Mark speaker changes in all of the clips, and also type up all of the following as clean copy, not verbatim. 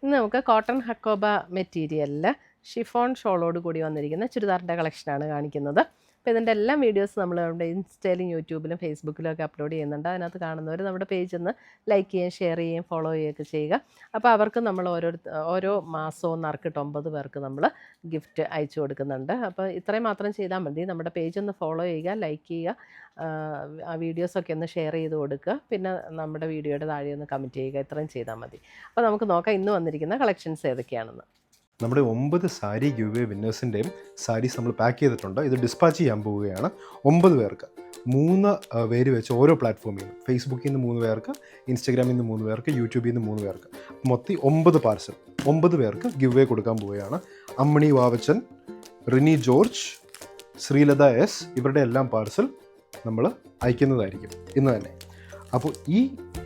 Speaker 1: ഇന്ന് നമുക്ക് കോട്ടൺ ഹക്കോബ മെറ്റീരിയലിൽ ഷിഫോൺ ഷോളോട് കൂടി വന്നിരിക്കുന്ന ചുരിദാറിൻ്റെ കളക്ഷനാണ് കാണിക്കുന്നത്. അപ്പോൾ ഇതിൻ്റെ എല്ലാം വീഡിയോസ് നമ്മൾ നമ്മുടെ ഇൻസ്റ്റയിലും യൂട്യൂബിലും ഫേസ്ബുക്കിലും ഒക്കെ അപ്ലോഡ് ചെയ്യുന്നുണ്ട്. അതിനകത്ത് കാണുന്നവർ നമ്മുടെ പേജ് ഒന്ന് ലൈക്ക് ചെയ്യുകയും ഷെയർ ചെയ്യുകയും ഫോളോ ചെയ്യുകയൊക്കെ ചെയ്യുക. അപ്പോൾ അവർക്ക് നമ്മൾ ഓരോ മാസവും നറുക്കിട്ട് 9 പേർക്ക് നമ്മൾ ഗിഫ്റ്റ് അയച്ചു കൊടുക്കുന്നുണ്ട്. അപ്പോൾ ഇത്രയും മാത്രം ചെയ്താൽ മതി. നമ്മുടെ പേജ് ഒന്ന് ഫോളോ ചെയ്യുക, ലൈക്ക് ചെയ്യുക, ആ വീഡിയോസൊക്കെ ഒന്ന് ഷെയർ ചെയ്ത് കൊടുക്കുക, പിന്നെ നമ്മുടെ വീഡിയോയുടെ താഴെ ഒന്ന് കമൻറ്റ് ചെയ്യുക. ഇത്രയും ചെയ്താൽ മതി. അപ്പോൾ നമുക്ക് നോക്കാം ഇന്ന് വന്നിരിക്കുന്ന കളക്ഷൻസ് ഏതൊക്കെയാണെന്ന്.
Speaker 2: നമ്മുടെ 9 സാരി ഗിവ് അവേ വിന്നേഴ്സിൻ്റെയും സാരീസ് നമ്മൾ പാക്ക് ചെയ്തിട്ടുണ്ട്. ഇത് ഡിസ്പാച്ച് ചെയ്യാൻ പോവുകയാണ്. 9 പേർക്ക് 3 പേര് വെച്ച് ഓരോ പ്ലാറ്റ്ഫോമിൽ നിന്ന്, ഫേസ്ബുക്കിൽ നിന്ന് 3 പേർക്ക്, ഇൻസ്റ്റഗ്രാമിൽ നിന്ന് 3 പേർക്ക്, യൂട്യൂബിൽ നിന്ന് 3 പേർക്ക്, മൊത്തം 9 പാർസൽ 9 പേർക്ക് ഗിവ് അവേ കൊടുക്കാൻ പോവുകയാണ്. അമ്മണി വാവച്ചൻ, റിനി ജോർജ്, ശ്രീലത എസ്, ഇവരുടെ എല്ലാം പാർസൽ നമ്മൾ അയക്കുന്നതായിരിക്കും ഇന്ന് തന്നെ. അപ്പോൾ ഈ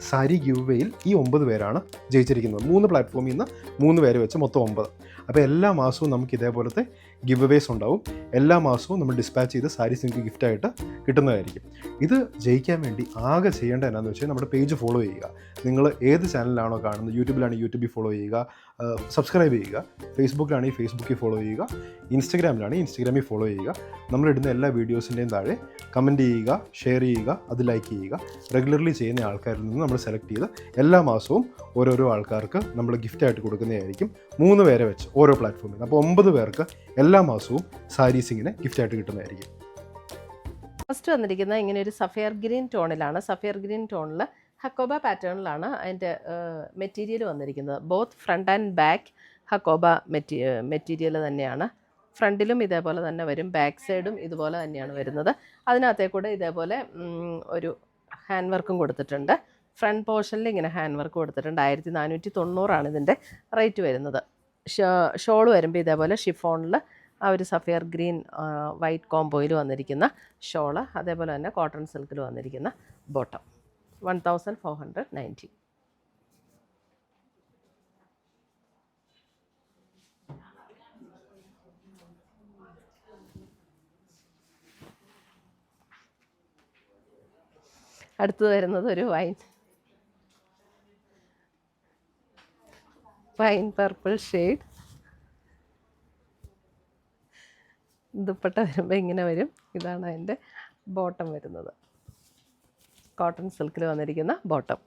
Speaker 2: സാരി ഗിവ് അവേയിൽ ഈ 9 പേരാണ് ജയിച്ചിരിക്കുന്നത്. 3 പ്ലാറ്റ്ഫോമിൽ നിന്ന് 3 പേര് വെച്ച് മൊത്തം 9. അപ്പോൾ എല്ലാ മാസവും നമുക്ക് ഇതേപോലത്തെ ഗിവ് അവേസ് ഉണ്ടാവും. എല്ലാ മാസവും നമ്മൾ ഡിസ്പാച്ച് ചെയ്ത് സാരീസ് നിങ്ങൾക്ക് ഗിഫ്റ്റായിട്ട് കിട്ടുന്നതായിരിക്കും. ഇത് ജയിക്കാൻ വേണ്ടി ആകെ ചെയ്യേണ്ടത് എന്നാന്ന് വെച്ചാൽ നമ്മുടെ പേജ് ഫോളോ ചെയ്യുക. നിങ്ങൾ ഏത് ചാനലിലാണോ കാണുന്നത്, യൂട്യൂബിലാണെങ്കിൽ യൂട്യൂബിൽ ഫോളോ ചെയ്യുക, സബ്സ്ക്രൈബ് ചെയ്യുക, ഫേസ്ബുക്കിലാണെങ്കിൽ ഫേസ്ബുക്കിൽ ഫോളോ ചെയ്യുക, ഇൻസ്റ്റഗ്രാമിലാണെങ്കിൽ ഇൻസ്റ്റഗ്രാമിൽ ഫോളോ ചെയ്യുക. നമ്മളിടുന്ന എല്ലാ വീഡിയോസിൻ്റെയും താഴെ കമൻറ്റ് ചെയ്യുക, ഷെയർ ചെയ്യുക, അത് ലൈക്ക് ചെയ്യുക. റെഗുലർലി ചെയ്യുന്ന ആൾക്കാരിൽ നിന്ന് നമ്മൾ സെലക്ട് ചെയ്ത് എല്ലാ മാസവും ഓരോരോ ആൾക്കാർക്ക് നമ്മൾ ഗിഫ്റ്റായിട്ട് കൊടുക്കുന്നതായിരിക്കും. 3 പേരെ വെച്ച് ഓരോ പ്ലാറ്റ്ഫോമിൽ. അപ്പോൾ 9 പേർക്ക് എല്ലാ മാസവും സാരീസ് ഇങ്ങനെ ഗിഫ്റ്റായിട്ട് കിട്ടുന്നതായിരിക്കും.
Speaker 1: ഫസ്റ്റ് വന്നിരിക്കുന്നത് ഇങ്ങനെ ഒരു സഫയർ ഗ്രീൻ ടോണിലാണ്. സഫയർ ഗ്രീൻ ടോണിൽ ഹക്കോബ പാറ്റേണിലാണ് അതിൻ്റെ മെറ്റീരിയൽ വന്നിരിക്കുന്നത്. Both front and back Hakoba material തന്നെയാണ്. ഫ്രണ്ടിലും ഇതേപോലെ തന്നെ വരും, ബാക്ക് സൈഡും ഇതുപോലെ തന്നെയാണ് വരുന്നത്. അതിനകത്തേക്കൂടെ ഇതേപോലെ ഒരു ഹാൻഡ് വർക്കും കൊടുത്തിട്ടുണ്ട്. ഫ്രണ്ട് പോർഷനിൽ ഇങ്ങനെ ഹാൻഡ് വർക്ക് കൊടുത്തിട്ടുണ്ട്. 1490 ഇതിൻ്റെ റേറ്റ് വരുന്നത്. ഷോൾ വരുമ്പോൾ ഇതേപോലെ ഷിഫോണിൽ ആ ഒരു സഫയർ ഗ്രീൻ വൈറ്റ് കോംബോയിൽ വന്നിരിക്കുന്ന ഷോള്, അതേപോലെ തന്നെ കോട്ടൺ സിൽക്കിൽ വന്നിരിക്കുന്ന ബോട്ടം. 1490. അടുത്തത് വരുന്നത് ഒരു വൈൻ പർപ്പിൾ ഷെയ്ഡ്. ദുപ്പട്ട വരുമ്പോൾ ഇങ്ങനെ വരും. ഇതാണ് അതിൻ്റെ ബോട്ടം വരുന്നത്. കോട്ടൺ സിൽക്കിൽ വന്നിരിക്കുന്ന ബോട്ടം.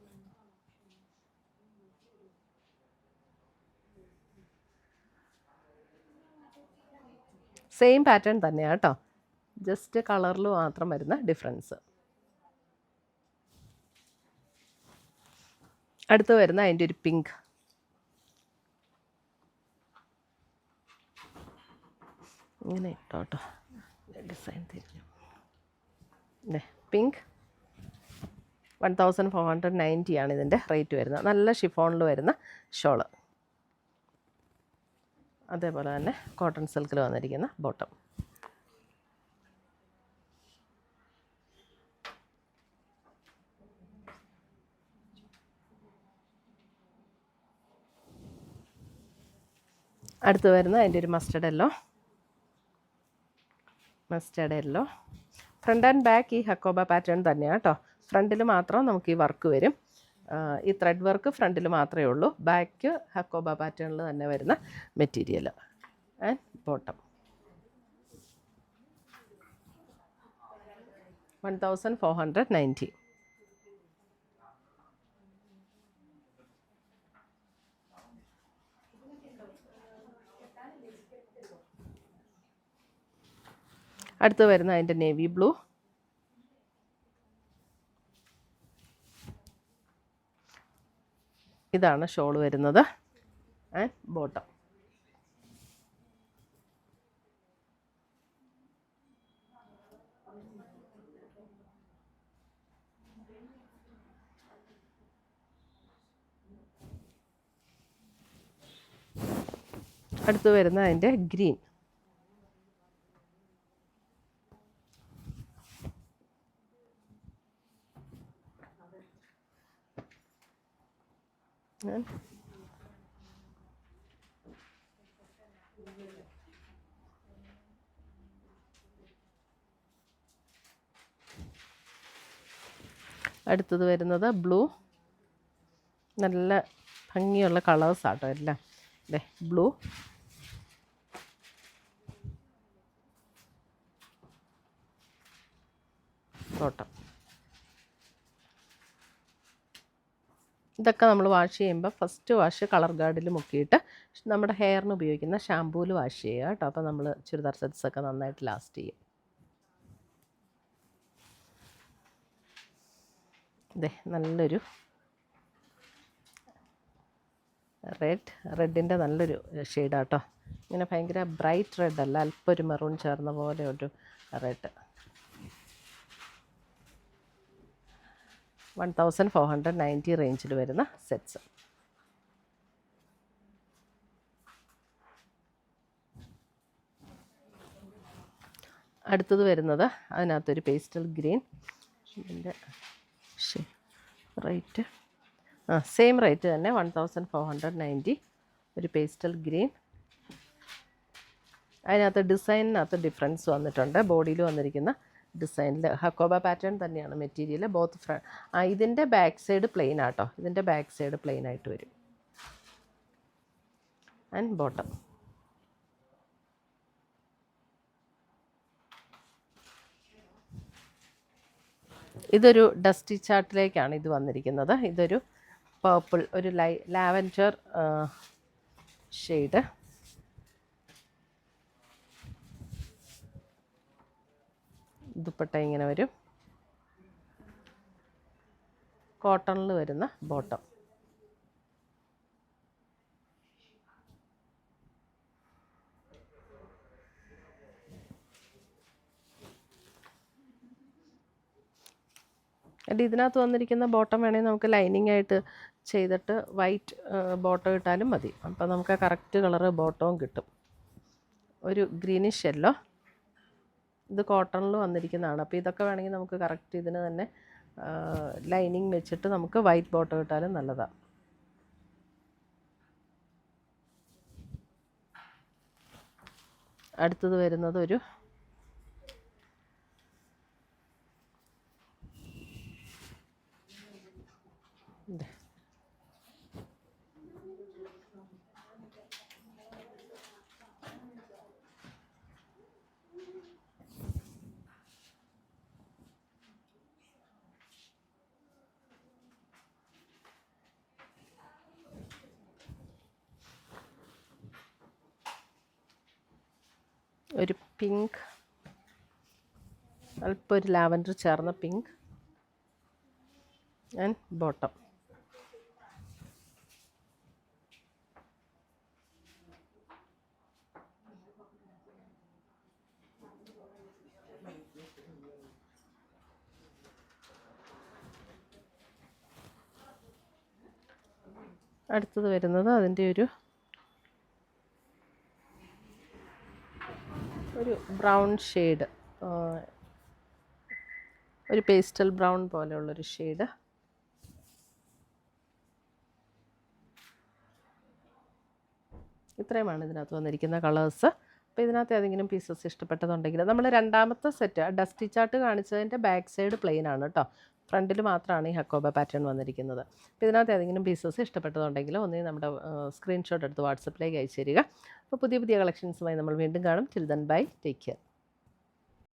Speaker 1: സെയിം പാറ്റേൺ തന്നെയാണ് കേട്ടോ, ജസ്റ്റ് കളറിൽ മാത്രം വരുന്ന ഡിഫറൻസ്. അടുത്ത് വരുന്ന അതിൻ്റെ ഒരു പിങ്ക്. ഇങ്ങനെ ഇട്ടോട്ടോ, ഡിസൈൻ തിരിഞ്ഞു. പിങ്ക് 1490 ആണ് ഇതിൻ്റെ റേറ്റ് വരുന്നത്. നല്ല ഷിഫോണിൽ വരുന്ന ഷോള്, അതേപോലെ തന്നെ കോട്ടൺ സിൽക്കിൽ വന്നിരിക്കുന്ന ബോട്ടം. അടുത്ത് വരുന്ന അതിൻ്റെ ഒരു mustard yellow. Front and back ഈ ഹക്കോബ പാറ്റേൺ തന്നെയാണ് കേട്ടോ. ഫ്രണ്ടിൽ മാത്രം നമുക്ക് ഈ വർക്ക് വരും. ഈ ത്രെഡ് വർക്ക് ഫ്രണ്ടിൽ മാത്രമേ ഉള്ളൂ. ബാക്ക് ഹക്കോബ പാറ്റേണിൽ തന്നെ വരുന്ന മെറ്റീരിയൽ ആൻഡ് ബോട്ടം. 1490. അടുത്ത് വരുന്ന അതിൻ്റെ നേവി ബ്ലൂ. ഇതാണ് ഷോൾ വരുന്നത് ആൻഡ് ബോട്ടം. അടുത്ത് വരുന്ന അതിൻ്റെ ഗ്രീൻ. അടുത്തത് വരുന്നത് ബ്ലൂ. നല്ല ഭംഗിയുള്ള കളേഴ്സാട്ടോ എല്ലാം. അല്ലേ, ബ്ലൂ, ബോട്ടം. ഇതൊക്കെ നമ്മൾ വാഷ് ചെയ്യുമ്പോൾ ഫസ്റ്റ് വാഷ് കളർ ഗാർഡിൽ മുക്കിയിട്ട് നമ്മുടെ ഹെയറിന് ഉപയോഗിക്കുന്ന ഷാമ്പൂവിൽ വാഷ് ചെയ്യുക കേട്ടോ. അപ്പോൾ നമ്മൾ ചുരിദാർ സെറ്റ്സൊക്കെ നന്നായിട്ട് ലാസ്റ്റ് ചെയ്യും. ഇതേ നല്ലൊരു റെഡിൻ്റെ നല്ലൊരു ഷെയ്ഡാട്ടോ. ഇങ്ങനെ ഭയങ്കര ബ്രൈറ്റ് റെഡ് അല്ല, അല്പം ഒരു മെറൂൺ ചേർന്ന പോലെ ഒരു റെഡ്. 1490 റേഞ്ചിൽ വരുന്ന സെറ്റ്സ്. അടുത്തത് വരുന്നത് അതിനകത്തൊരു പേസ്റ്റൽ ഗ്രീൻ. ഇതിൻ്റെ റേറ്റ് സെയിം റേറ്റ് തന്നെ 1490. ഒരു പേസ്റ്റൽ ഗ്രീൻ. അതിനകത്ത് ഡിസൈനിനകത്ത് ഡിഫറൻസ് വന്നിട്ടുണ്ട്. ബോഡിയിൽ വന്നിരിക്കുന്ന ഡിസൈനിൽ ഹക്കോബ പാറ്റേൺ തന്നെയാണ് മെറ്റീരിയൽ. ബോത്ത് ഇതിൻ്റെ ബാക്ക് സൈഡ് പ്ലെയിൻ ആട്ടോ. ഇതിൻ്റെ ബാക്ക് സൈഡ് പ്ലെയിൻ ആയിട്ട് വരും. And bottom. ഇതൊരു ഡസ്റ്റി ചാർട്ടിലേക്കാണ് ഇത് വന്നിരിക്കുന്നത്. ഇതൊരു പർപ്പിൾ, ഒരു ലാവൻഡർ ഷെയ്ഡ്. ദുപ്പട്ട ഇങ്ങനെ വരും. കോട്ടണിൽ വരുന്ന ബോട്ടം. എന്നിട്ട് ഇതിനകത്ത് വന്നിരിക്കുന്ന ബോട്ടം വേണമെങ്കിൽ നമുക്ക് ലൈനിങ് ആയിട്ട് ചെയ്തിട്ട് വൈറ്റ് ബോട്ടം ഇട്ടാലും മതി. അപ്പോൾ നമുക്ക് കറക്റ്റ് കളറ് ബോട്ടവും കിട്ടും. ഒരു ഗ്രീനിഷ് യെല്ലോ. ഇത് കോട്ടണിൽ വന്നിരിക്കുന്നതാണ്. അപ്പോൾ ഇതൊക്കെ വേണമെങ്കിൽ നമുക്ക് കറക്റ്റ് ഇതിന് തന്നെ ലൈനിങ് വെച്ചിട്ട് നമുക്ക് വൈറ്റ് ബോട്ടം ഇട്ടാലും നല്ലതാണ്. അടുത്തത് വരുന്നത് ഒരു ഒരു പിങ്ക്, അല്പം ഒരു ലാവൻഡർ ചേർന്ന പിങ്ക്. And bottom. അടുത്തത് വരുന്നത് അതിൻ്റെ ഒരു ബ്രൗൺ ഷെയ്ഡ്, ഒരു പേസ്റ്റൽ ബ്രൗൺ പോലെയുള്ളൊരു ഷെയ്ഡ്. ഇത്രയുമാണ് ഇതിനകത്ത് വന്നിരിക്കുന്ന കളേഴ്സ്. അപ്പോൾ ഇതിനകത്ത് ഏതെങ്കിലും പീസസ് ഇഷ്ടപ്പെട്ടതുണ്ടെങ്കിൽ നമ്മൾ രണ്ടാമത്തെ സെറ്റ് ഡസ്റ്റി ചാർട്ട് കാണിച്ചതിൻ്റെ ബാക്ക് സൈഡ് പ്ലെയിൻ ആണ് കേട്ടോ. ഫ്രണ്ടിൽ മാത്രമാണ് ഈ ഹക്കോബ പാറ്റേൺ വന്നിരിക്കുന്നത്. അപ്പോൾ ഇതിനകത്ത് ഏതെങ്കിലും പീസസ് ഇഷ്ടപ്പെട്ടതുണ്ടെങ്കിൽ ഒന്നേ നമ്മുടെ സ്ക്രീൻഷോട്ട് എടുത്ത് വാട്സപ്പിലേക്ക് അയച്ചു തരിക. അപ്പോൾ പുതിയ പുതിയ കളക്ഷൻസുമായി നമ്മൾ വീണ്ടും കാണും. Till then bye, take care.